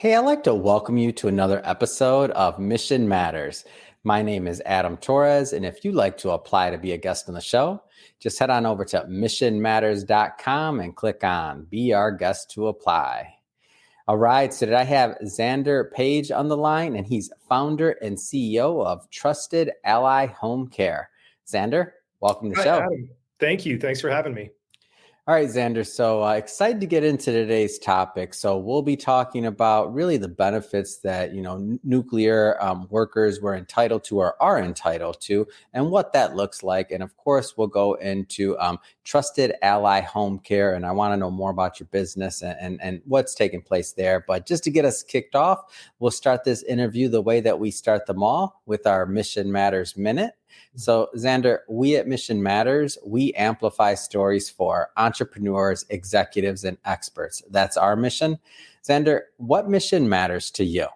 Hey, I'd like to welcome you to another episode of Mission Matters. My name is Adam Torres, and if you'd like to apply to be a guest on the show, just head on over to missionmatters.com and click on Be Our Guest to Apply. All right, so today I have Xander Page on the line, and he's founder and CEO of Trusted Ally Home Care. Xander, welcome to the Hi, show. Adam. Thank you. Thanks for having me. All right, Xander. So excited to get into today's topic. So we'll be talking about really the benefits that nuclear workers were entitled to or are entitled to, and what that looks like. And of course, we'll go into Trusted Ally Home Care, and I want to know more about your business and what's taking place there. But just to get us kicked off, we'll start this interview the way that we start them all, with our Mission Matters Minute. So, Xander, we at Mission Matters, we amplify stories for entrepreneurs, executives, and experts. That's our mission. Xander, what mission matters to you?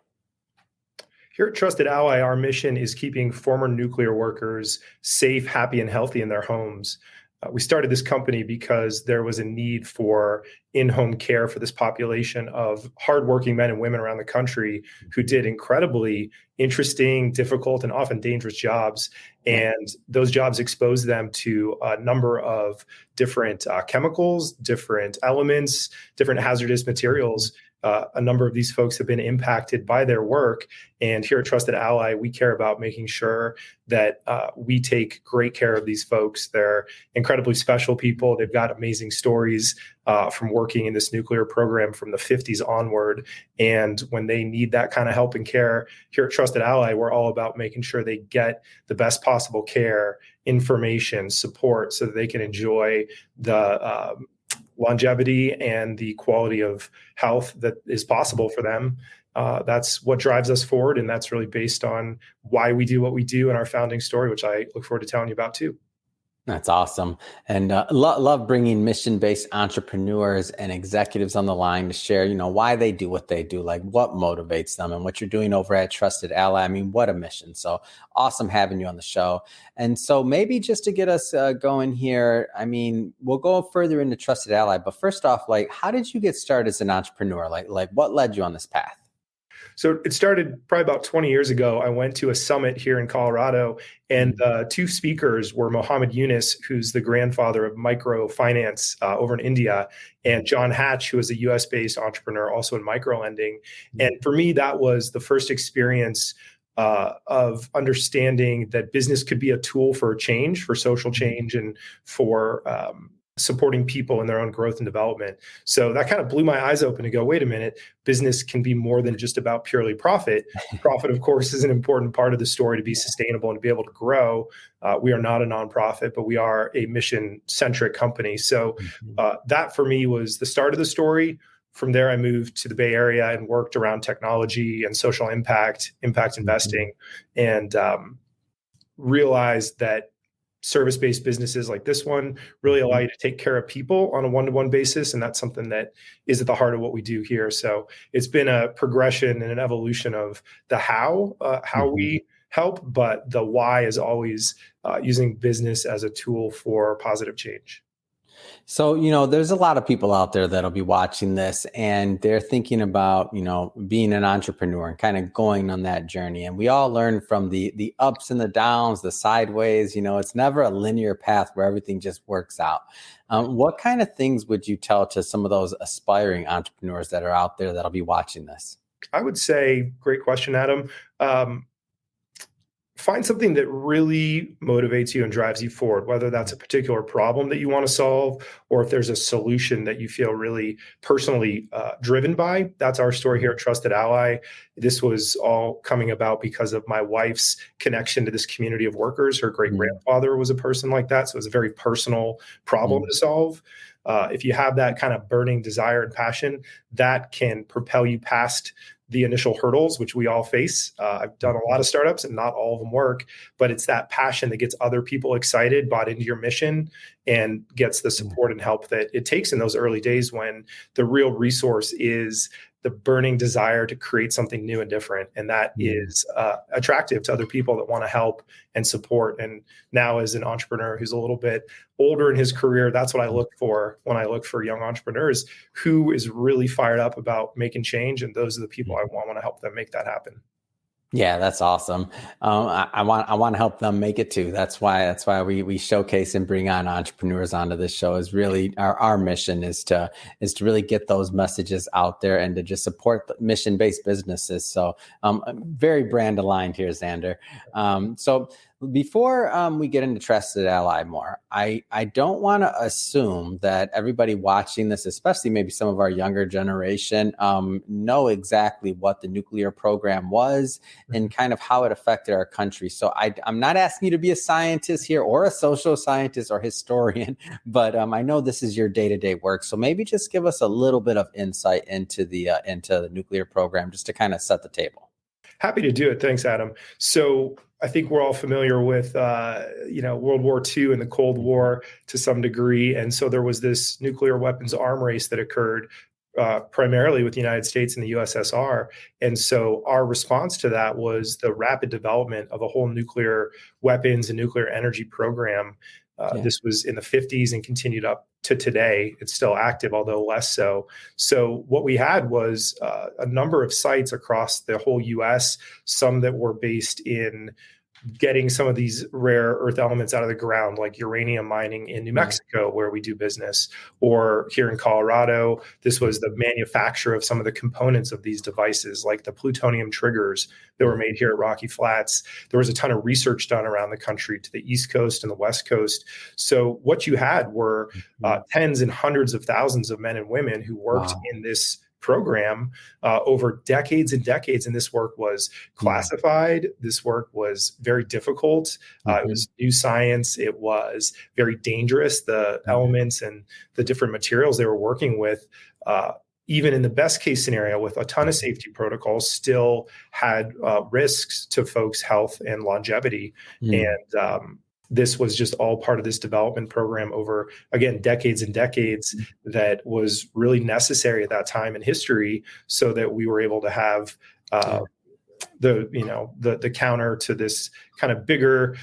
Here at Trusted Ally, our mission is keeping former nuclear workers safe, happy, and healthy in their homes. We started this company because there was a need for in-home care for this population of hardworking men and women around the country who did incredibly interesting, difficult, and often dangerous jobs. And those jobs exposed them to a number of different chemicals, different elements, different hazardous materials. A number of these folks have been impacted by their work. And here at Trusted Ally, we care about making sure that we take great care of these folks. They're incredibly special people. They've got amazing stories from working in this nuclear program from the 50s onward. And when they need that kind of help and care, here at Trusted Ally, we're all about making sure they get the best possible care, information, support, so that they can enjoy the longevity and the quality of health that is possible for them. That's what drives us forward. And that's really based on why we do what we do in our founding story, which I look forward to telling you about too. That's awesome. And love bringing mission-based entrepreneurs and executives on the line to share, why they do what they do, like what motivates them, and what you're doing over at Trusted Ally. I mean, what a mission. So awesome having you on the show. And so maybe just to get us going here, I mean, we'll go further into Trusted Ally, but first off, like, how did you get started as an entrepreneur? Like what led you on this path? So it started probably about 20 years ago. I went to a summit here in Colorado, and two speakers were Mohammed Yunus, who's the grandfather of microfinance over in India, and John Hatch, who is a US-based entrepreneur also in microlending. And for me, that was the first experience of understanding that business could be a tool for change, for social change, and for supporting people in their own growth and development. So that kind of blew my eyes open to go, wait a minute, business can be more than just about purely profit. Profit, of course, is an important part of the story to be sustainable and to be able to grow. We are not a nonprofit, but we are a mission-centric company. So that for me was the start of the story. From there, I moved to the Bay Area and worked around technology and social impact investing, and realized that service-based businesses like this one really allow you to take care of people on a one-to-one basis. And that's something that is at the heart of what we do here. So it's been a progression and an evolution of the how we help, but the why is always using business as a tool for positive change. So, there's a lot of people out there that'll be watching this, and they're thinking about, being an entrepreneur and kind of going on that journey. And we all learn from the ups and the downs, the sideways. It's never a linear path where everything just works out. What kind of things would you tell to some of those aspiring entrepreneurs that are out there that'll be watching this? I would say, great question, Adam. Find something that really motivates you and drives you forward, whether that's a particular problem that you want to solve, or if there's a solution that you feel really personally driven by. That's our story here at Trusted Ally. This was all coming about because of my wife's connection to this community of workers. Her great grandfather was a person like that. So it was a very personal problem to solve. If you have that kind of burning desire and passion, that can propel you past the initial hurdles, which we all face. I've done a lot of startups and not all of them work, but it's that passion that gets other people excited, bought into your mission, and gets the support and help that it takes in those early days when the real resource is the burning desire to create something new and different. And that is attractive to other people that want to help and support. And now, as an entrepreneur who's a little bit older in his career, that's what I look for when I look for young entrepreneurs who is really fired up about making change. And those are the people I want to help them make that happen. Yeah, that's awesome. I want to help them make it too. That's why we showcase and bring on entrepreneurs onto this show. Is really our mission is to really get those messages out there and to just support the mission-based businesses. So very brand aligned here, Xander. So before we get into Trusted Ally more, I don't want to assume that everybody watching this, especially maybe some of our younger generation, know exactly what the nuclear program was and kind of how it affected our country. So I'm not asking you to be a scientist here or a social scientist or historian, but I know this is your day-to-day work. So maybe just give us a little bit of insight into the nuclear program, just to kind of set the table. Happy to do it. Thanks, Adam. So I think we're all familiar with, World War II and the Cold War to some degree. And so there was this nuclear weapons arm race that occurred primarily with the United States and the USSR. And so our response to that was the rapid development of a whole nuclear weapons and nuclear energy program. This was in the 50s and continued up to today. It's still active, although less so. So what we had was a number of sites across the whole US, some that were based in getting some of these rare earth elements out of the ground, like uranium mining in New Mexico, where we do business, or here in Colorado. This was the manufacture of some of the components of these devices, like the plutonium triggers that were made here at Rocky Flats. There was a ton of research done around the country to the East Coast and the West Coast. So what you had were tens and hundreds of thousands of men and women who worked in this program over decades and decades. And this work was classified. This work was very difficult. It was new science. It was very dangerous. The elements and the different materials they were working with, even in the best case scenario with a ton of safety protocols, still had risks to folks' health and longevity. And this was just all part of this development program over, again, decades and decades, that was really necessary at that time in history, so that we were able to have the counter to this kind of bigger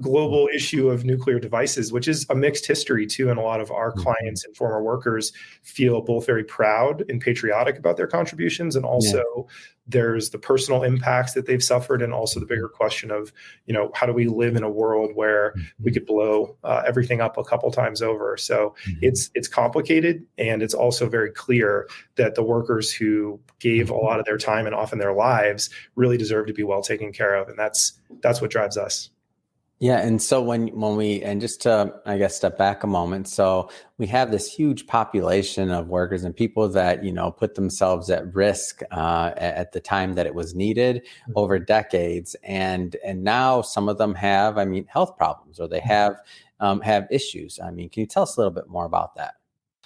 global issue of nuclear devices, which is a mixed history too. And a lot of our clients and former workers feel both very proud and patriotic about their contributions, and also there's the personal impacts that they've suffered, and also the bigger question of, how do we live in a world where we could blow everything up a couple times over? So it's complicated, and it's also very clear that the workers who gave a lot of their time and often their lives really deserve to be well taken care of, and that's what drives us. Yeah. And so when we, and just to, I guess, step back a moment. So we have this huge population of workers and people that, put themselves at risk at the time that it was needed over decades. And now some of them have, health problems, or they have issues. Can you tell us a little bit more about that?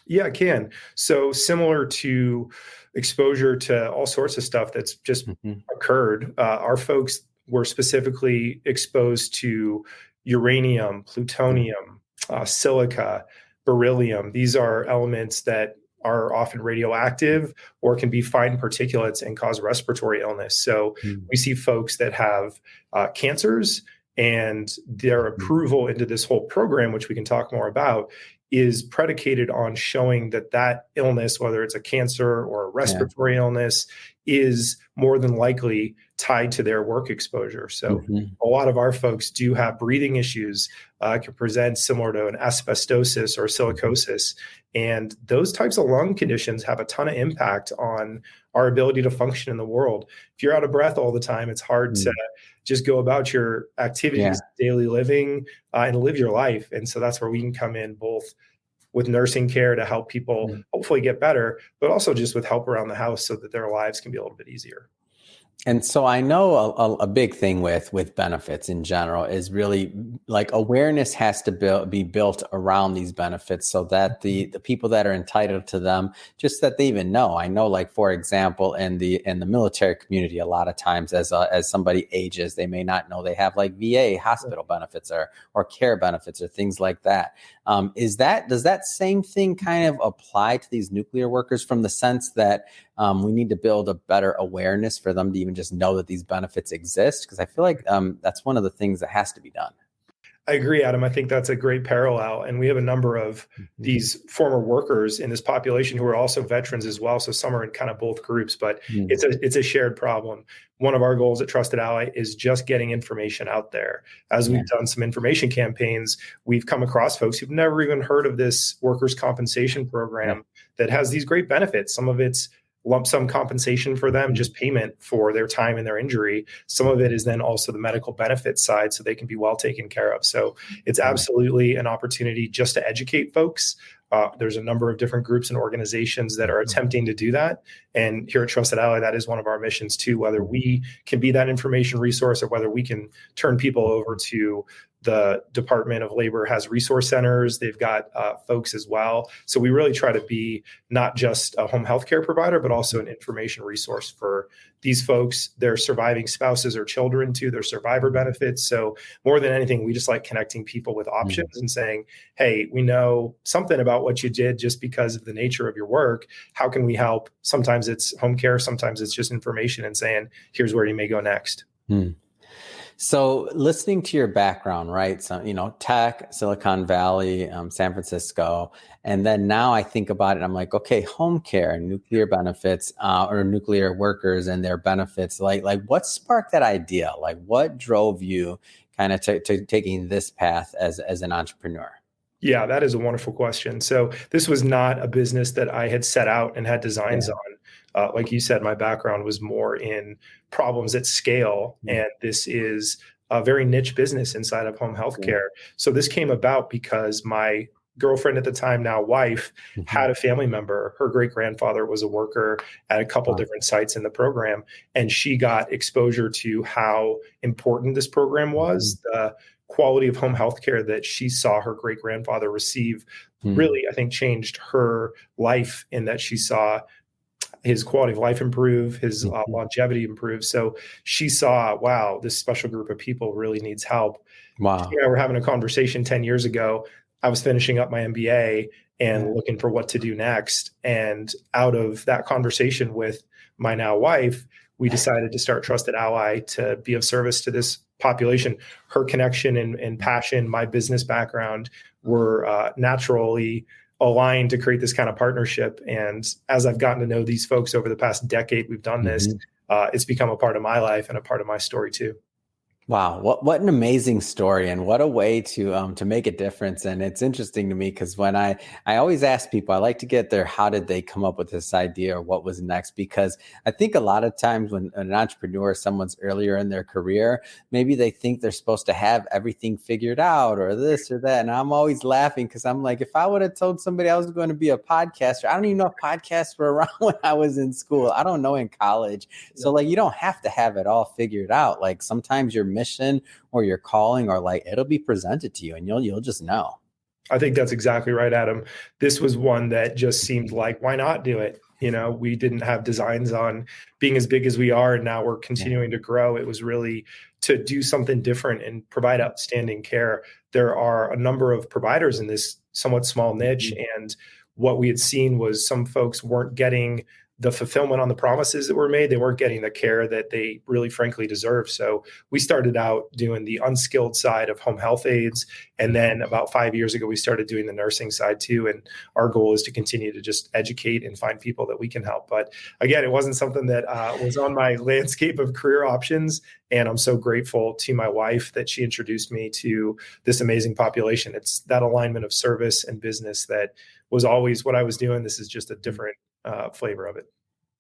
Yeah, I can. So similar to exposure to all sorts of stuff that's just occurred, our folks were specifically exposed to uranium, plutonium, silica, beryllium. These are elements that are often radioactive or can be fine particulates and cause respiratory illness. So we see folks that have cancers, and their approval into this whole program, which we can talk more about, is predicated on showing that illness, whether it's a cancer or a respiratory illness, is more than likely tied to their work exposure. So a lot of our folks do have breathing issues, can present similar to an asbestosis or silicosis. And those types of lung conditions have a ton of impact on our ability to function in the world. If you're out of breath all the time, it's hard to just go about your activities, daily living, and live your life. And so that's where we can come in, both with nursing care to help people hopefully get better, but also just with help around the house so that their lives can be a little bit easier. And so I know a big thing with benefits in general is really like awareness has to be built around these benefits so that the people that are entitled to them, just that they even know. I know, like, for example, in the military community, a lot of times as somebody ages, they may not know they have like VA hospital benefits or care benefits or things like that. Does that same thing kind of apply to these nuclear workers, from the sense that we need to build a better awareness for them to even just know that these benefits exist? Because I feel like that's one of the things that has to be done. I agree, Adam. I think that's a great parallel. And we have a number of these former workers in this population who are also veterans as well. So some are in kind of both groups, but it's a shared problem. One of our goals at Trusted Ally is just getting information out there. As we've done some information campaigns, we've come across folks who've never even heard of this workers' compensation program that has these great benefits. Some of it's lump sum compensation for them, just payment for their time and their injury. Some of it is then also the medical benefits side, so they can be well taken care of. So it's absolutely an opportunity just to educate folks. There's a number of different groups and organizations that are attempting to do that. And here at Trusted Ally, that is one of our missions too, whether we can be that information resource or whether we can turn people over to the Department of Labor has resource centers. They've got folks as well. So we really try to be not just a home health care provider, but also an information resource for these folks, their surviving spouses or children too, their survivor benefits. So more than anything, we just like connecting people with options and saying, hey, we know something about what you did just because of the nature of your work. How can we help? Sometimes it's home care. Sometimes it's just information and saying, here's where you may go next. So listening to your background, right? So, tech, Silicon Valley, San Francisco. And then now I think about it, I'm like, okay, home care, nuclear benefits, or nuclear workers and their benefits. Like what sparked that idea? Like what drove you kind of to taking this path as an entrepreneur? Yeah, that is a wonderful question. So this was not a business that I had set out and had designs on. Like you said, my background was more in problems at scale, and this is a very niche business inside of home healthcare. So this came about because my girlfriend at the time, now wife, had a family member. Her great grandfather was a worker at a couple different sites in the program, and she got exposure to how important this program was. The quality of home healthcare that she saw her great grandfather receive really, I think, changed her life, in that she saw his quality of life improve, his longevity improve. So she saw, wow, this special group of people really needs help. Wow. She and I were having a conversation 10 years ago. I was finishing up my MBA and looking for what to do next. And out of that conversation with my now wife, we decided to start Trusted Ally to be of service to this population. Her connection and passion, my business background, were naturally aligned to create this kind of partnership. And as I've gotten to know these folks over the past decade, we've done this. It's become a part of my life and a part of my story too. Wow, what an amazing story, and what a way to make a difference. And it's interesting to me because when I always ask people, I like to get their how did they come up with this idea or what was next, because I think a lot of times when an entrepreneur, someone's earlier in their career, maybe they think they're supposed to have everything figured out or this or that. And I'm always laughing because I'm like, if I would have told somebody I was going to be a podcaster, I don't even know if podcasts were around when I was in school. I don't know in college. So like, you don't have to have it all figured out. Like sometimes your mission or your calling, or like it'll be presented to you and you'll just know. I think that's exactly right, Adam. This was one that just seemed like, why not do it? We didn't have designs on being as big as we are, and now we're continuing to grow. It was really to do something different and provide outstanding care. There are a number of providers in this somewhat small niche, and what we had seen was some folks weren't getting the fulfillment on the promises that were made. They weren't getting the care that they really frankly deserve. So we started out doing the unskilled side of home health aides. And then about 5 years ago, we started doing the nursing side too. And our goal is to continue to just educate and find people that we can help. But again, it wasn't something that was on my landscape of career options. And I'm so grateful to my wife that she introduced me to this amazing population. It's that alignment of service and business that was always what I was doing. This is just a different flavor of it.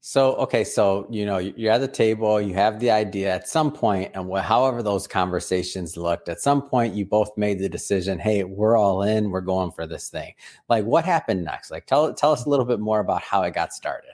So, okay. So, you're at the table, you have the idea at some point, and however those conversations looked, at some point you both made the decision, hey, we're all in, we're going for this thing. Like what happened next? Like tell us a little bit more about how it got started.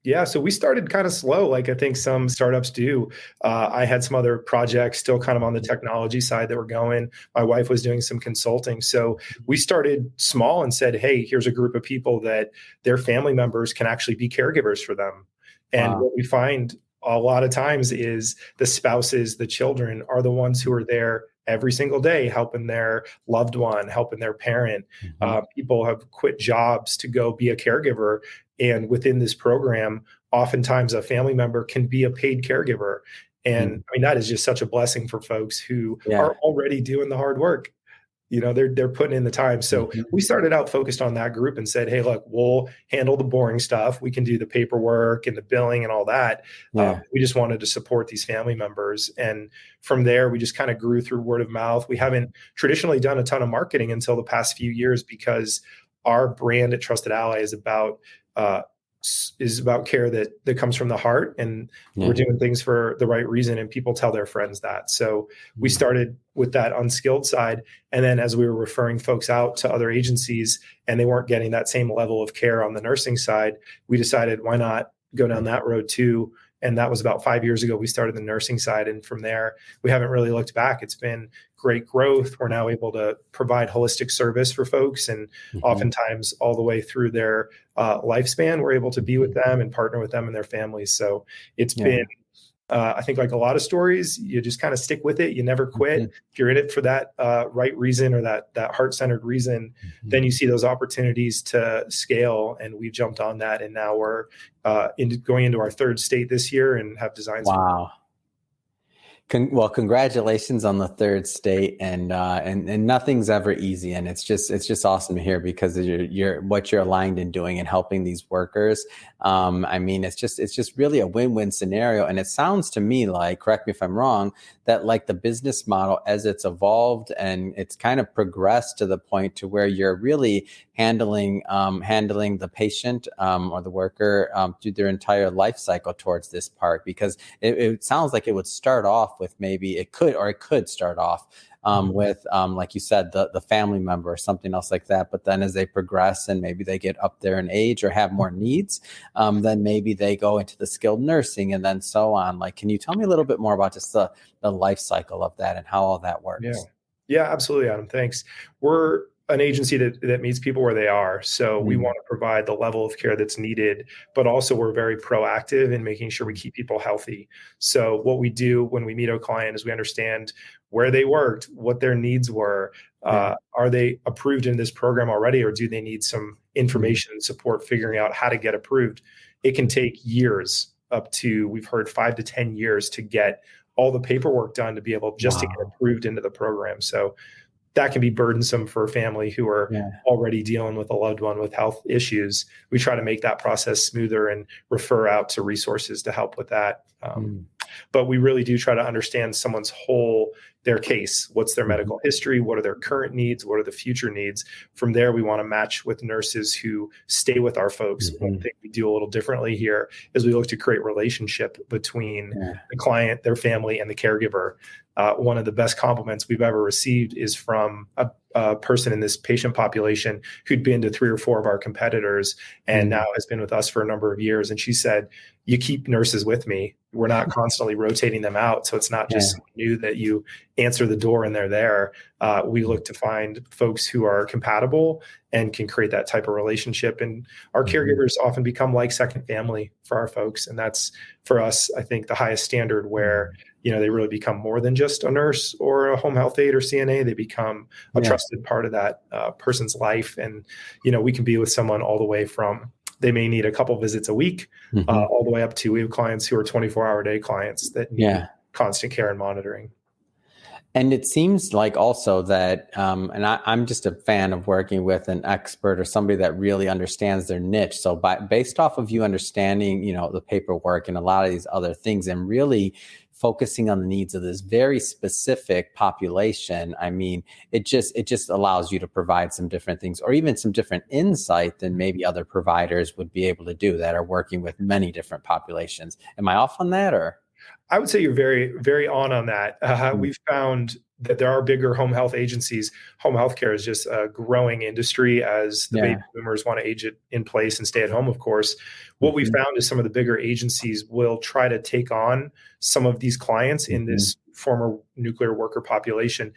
Yeah, so we started kind of slow, like I think some startups do. I had some other projects still kind of on the technology side that were going. My wife was doing some consulting. So we started small and said, hey, here's a group of people that their family members can actually be caregivers for them. And Wow. what we find a lot of times is the spouses, the children are the ones who are there every single day helping their loved one, helping their parent. Hmm. People have quit jobs to go be a caregiver, and within this program, oftentimes a family member can be a paid caregiver. And I mean, that is just such a blessing for folks who Yeah. are already doing the hard work. They're putting in the time. So we Hmm. started out focused on that group and said, hey, look, we'll handle the boring stuff. We can do the paperwork and the billing and all that. Yeah. We just wanted to support these family members. And from there, we just kind of grew through word of mouth. We haven't traditionally done a ton of marketing until the past few years because our brand at Trusted Ally uh, is about care that comes from the heart, and we're Yeah. doing things for the right reason, and people tell their friends that. So we started with that unskilled side, and then as we were referring folks out to other agencies and they weren't getting that same level of care on the nursing side, we decided why not go down that road too. And that was about 5 years ago. We started the nursing side, and from there we haven't really looked back. It's been great growth. We're now able to provide holistic service for folks, and Hmm. oftentimes all the way through their lifespan, we're able to be with them and partner with them and their families. So it's Yeah. been, I think, like a lot of stories, you just kind of stick with it. You never quit. Mhm. If you're in it for that right reason or that heart-centered reason, Mhm. then you see those opportunities to scale. And we've jumped on that, and now we're going into our third state this year and have designs for. Wow. Well, congratulations on the third state, and nothing's ever easy, and it's just awesome to hear because of your what you're aligned in doing and helping these workers. I mean, it's just really a win-win scenario, and it sounds to me like, correct me if I'm wrong, that like the business model as it's evolved and it's kind of progressed to the point to where you're really handling the patient or the worker through their entire life cycle towards this part, because it sounds like it would start off with maybe it could start off with like you said, the family member or something else like that, but then as they progress and maybe they get up there in age or have more needs, then maybe they go into the skilled nursing and then so on. Like, can you tell me a little bit more about just the life cycle of that and how all that Yeah. works? Yeah, absolutely, Adam. Thanks. We're an agency that meets people where they are. So we Mm. want to provide the level of care that's needed, but also we're very proactive in making sure we keep people healthy. So what we do when we meet a client is we understand where they worked, what their needs were. Yeah. Are they approved in this program already, or do they need some Mm. information and support figuring out how to get approved? It can take years, up to, we've heard, 5 to 10 years to get all the paperwork done to be able just to get Wow. approved into the program. So that can be burdensome for a family who are Yeah. already dealing with a loved one with health issues. We try to make that process smoother and refer out to resources to help with that. Mm. But we really do try to understand someone's their case. What's their Mhm. medical history? What are their current needs? What are the future needs? From there, we want to match with nurses who stay with our folks. One Mhm. thing we do a little differently here is we look to create relationship between Yeah. the client, their family, and the caregiver. One of the best compliments we've ever received is from a person in this patient population who'd been to 3 or 4 of our competitors and Mm. now has been with us for a number of years. And she said, you keep nurses with me. We're not constantly rotating them out. So it's not Yeah. just new that you answer the door and they're there. We Mm. look to find folks who are compatible and can create that type of relationship. And our Mhm. caregivers often become like second family for our folks. And that's, for us, I think, the highest standard, where Mm. they really become more than just a nurse or a home health aide or CNA. They become a Yeah. trusted part of that person's life. And we can be with someone all the way from, they may need a couple visits a week, Mhm. all the way up to, we have clients who are 24-hour day clients that need Yeah. constant care and monitoring. And it seems like also that, and I'm just a fan of working with an expert or somebody that really understands their niche. So based off of you understanding, the paperwork and a lot of these other things and really focusing on the needs of this very specific population, I mean, it just allows you to provide some different things or even some different insight than maybe other providers would be able to do that are working with many different populations. Am I off on that, or? I would say you're very, very on that. Mm. We've found that there are bigger home health agencies. Home health care is just a growing industry as the baby Yeah. boomers want to age it in place and stay at home, of course. What we Hmm. found is some of the bigger agencies will try to take on some of these clients in Hmm. this former nuclear worker population.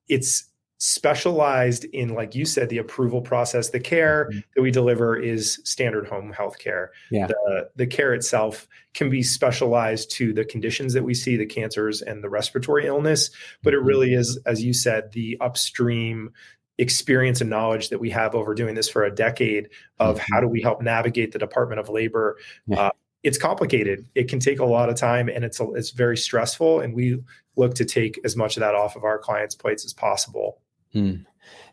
It's specialized in, like you said, the approval process. The care Hmm. that we deliver is standard home health care. Yeah. The care itself can be specialized to the conditions that we see, the cancers and the respiratory illness, but it Hmm. really is, as you said, the upstream experience and knowledge that we have over doing this for a decade of how Hmm. do we help navigate the Department of Labor. Yeah. It's complicated. It can take a lot of time, and it's very stressful. And we look to take as much of that off of our clients' plates as possible. Mm.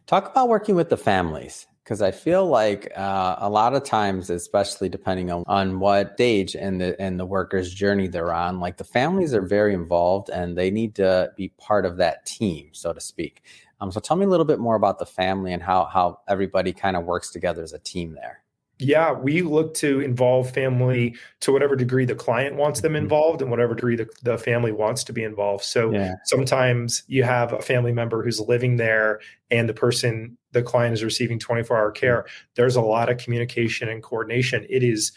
Talk about working with the families, because I feel like a lot of times, especially depending on what stage and the worker's journey they're on, like the families are very involved and they need to be part of that team, so to speak. So tell me a little bit more about the family and how everybody kind of works together as a team there. Yeah, we look to involve family to whatever degree the client wants them Mhm. involved and whatever degree the family wants to be involved. So Yeah. sometimes you have a family member who's living there and the client is receiving 24-hour care. There's a lot of communication and coordination. It is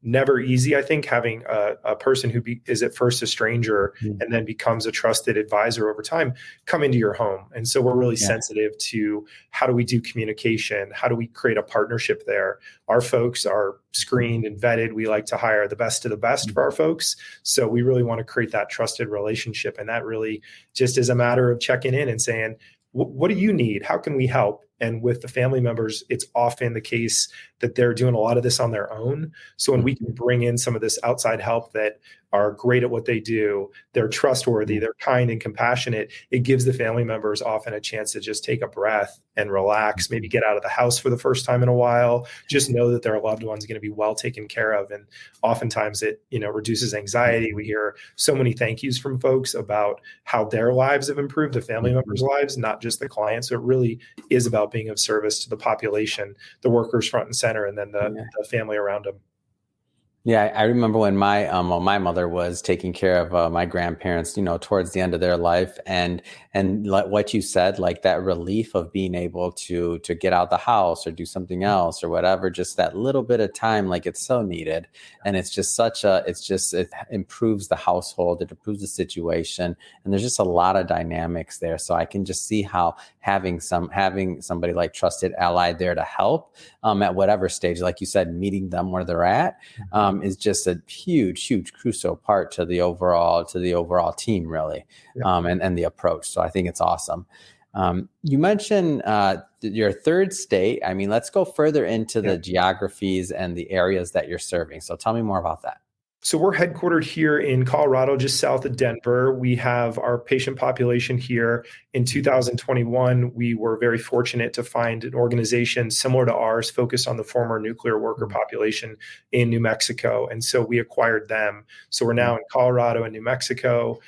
never easy, I think, having a person who is at first a stranger Mhm. and then becomes a trusted advisor over time come into your home. And so we're really Yeah. sensitive to how do we do communication? How do we create a partnership there? Our folks are screened and vetted. We like to hire the best of the best for our folks. So we really want to create that trusted relationship. And that really just is a matter of checking in and saying, what do you need? How can we help? And with the family members, it's often the case that they're doing a lot of this on their own. So when we can bring in some of this outside help that are great at what they do, they're trustworthy, they're kind and compassionate, it gives the family members often a chance to just take a breath and relax, maybe get out of the house for the first time in a while, just know that their loved one's going to be well taken care of. And oftentimes it, reduces anxiety. We hear so many thank yous from folks about how their lives have improved, the family members' lives, not just the clients. So it really is about being of service to the population, the workers front and center, and then the family around them. Yeah, I remember when my mother was taking care of my grandparents, towards the end of their life, and like what you said, like that relief of being able to get out the house or do something else or whatever, just that little bit of time, like it's so needed, and it's just it improves the household, it improves the situation, and there's just a lot of dynamics there. So I can just see how having somebody like trusted ally there to help at whatever stage, like you said, meeting them where they're at. Is just a huge crucial part to the overall team, really, and the approach. So I think it's awesome. You mentioned your third state. I mean, let's go further into the geographies and the areas that you're serving. So tell me more about that. So we're headquartered here in Colorado, just south of Denver. We have our patient population here. In 2021, we were very fortunate to find an organization similar to ours focused on the former nuclear worker population in New Mexico. And so we acquired them. So we're now in Colorado and New Mexico.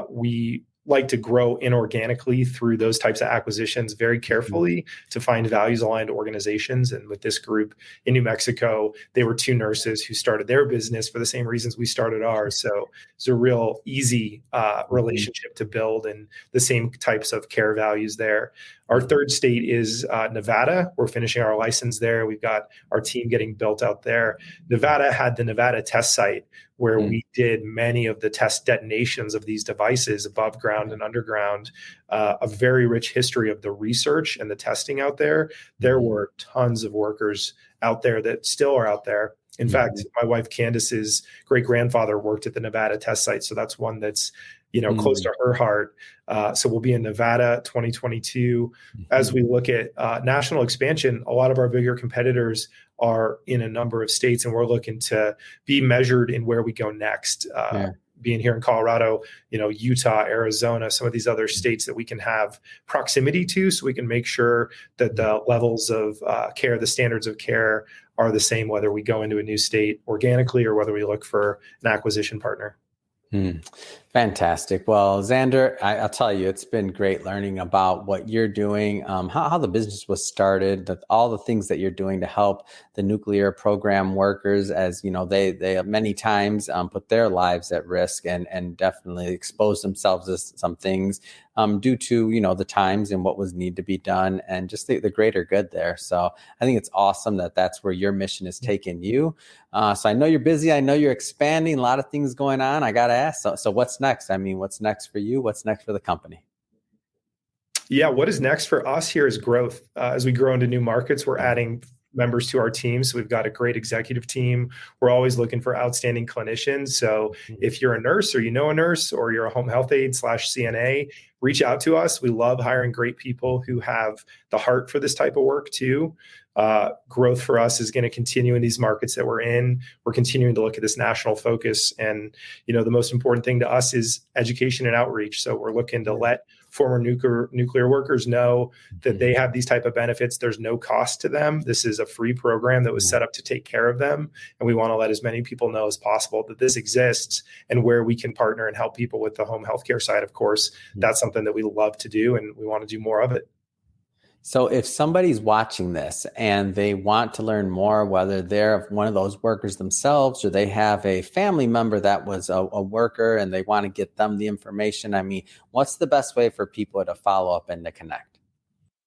We like to grow inorganically through those types of acquisitions very carefully to find values aligned organizations. And with this group in New Mexico, they were two nurses who started their business for the same reasons we started ours. So it's a real easy relationship to build and the same types of care values there. Our third state is Nevada. We're finishing our license there. We've got our team getting built out there. Nevada had the Nevada test site where we did many of the test detonations of these devices above ground and underground, a very rich history of the research and the testing out there. There were tons of workers out there that still are out there. In fact, my wife Candace's great-grandfather worked at the Nevada test site. So that's one that's, close to her heart. So we'll be in Nevada 2022. As we look at national expansion, a lot of our bigger competitors are in a number of states, and we're looking to be measured in where we go next. Being here in Colorado, Utah, Arizona, some of these other states that we can have proximity to, so we can make sure that the levels of care, the standards of care are the same, whether we go into a new state organically or whether we look for an acquisition partner. Hmm. Fantastic. Well, Xander, I'll tell you, it's been great learning about what you're doing, how the business was started, all the things that you're doing to help the nuclear program workers, as you know, they many times put their lives at risk and definitely expose themselves to some things due to the times and what was need to be done, and just the greater good there. So I think it's awesome that that's where your mission has taken you. So I know you're busy. I know you're expanding. A lot of things going on. I got to ask. So what's next? I mean, what's next for you? What's next for the company? Yeah, what is next for us here is growth. As we grow into new markets, we're adding members to our team. So we've got a great executive team. We're always looking for outstanding clinicians. So if you're a nurse or you know a nurse or you're a home health aide / CNA, reach out to us. We love hiring great people who have the heart for this type of work too. Growth for us is going to continue in these markets that we're in. We're continuing to look at this national focus. And, the most important thing to us is education and outreach. So we're looking to let former nuclear workers know that they have these type of benefits. There's no cost to them. This is a free program that was set up to take care of them. And we want to let as many people know as possible that this exists and where we can partner and help people with the home healthcare side. Of course, that's something that we love to do and we want to do more of it. So if somebody's watching this and they want to learn more, whether they're one of those workers themselves or they have a family member that was a worker and they want to get them the information, I mean, what's the best way for people to follow up and to connect?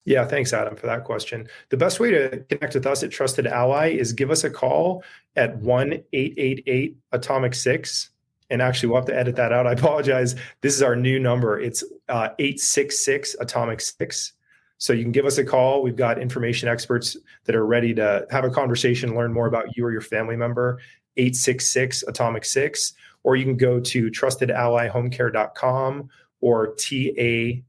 Yeah, thanks, Adam, for that question. The best way to connect with us at Trusted Ally is give us a call at 1-888-ATOMIC-6. And actually, we'll have to edit that out. I apologize. This is our new number. It's 866-ATOMIC-6. So you can give us a call. We've got information experts that are ready to have a conversation, learn more about you or your family member, 866-ATOMIC-6. Or you can go to trustedallyhomecare.com or tahc.com.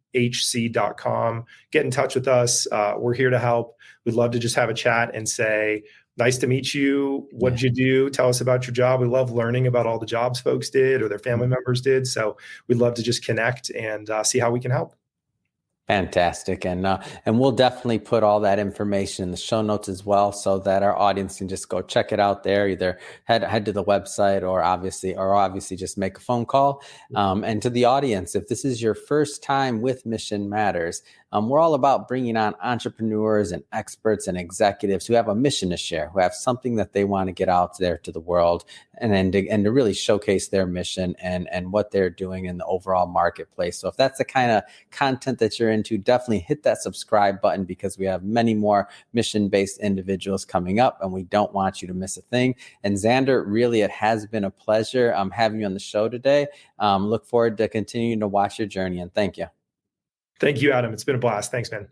Get in touch with us. We're here to help. We'd love to just have a chat and say, nice to meet you. What did you do? Tell us about your job. We love learning about all the jobs folks did or their family members did. So we'd love to just connect and see how we can help. Fantastic. And we'll definitely put all that information in the show notes as well, so that our audience can just go check it out there, either head to the website or obviously just make a phone call. And to the audience, if this is your first time with Mission Matters, we're all about bringing on entrepreneurs and experts and executives who have a mission to share, who have something that they want to get out there to the world and to really showcase their mission and what they're doing in the overall marketplace. So if that's the kind of content that you're into, definitely hit that subscribe button, because we have many more mission-based individuals coming up and we don't want you to miss a thing. And Xander, really, it has been a pleasure having you on the show today. Look forward to continuing to watch your journey, and thank you. Thank you, Adam. It's been a blast. Thanks, man.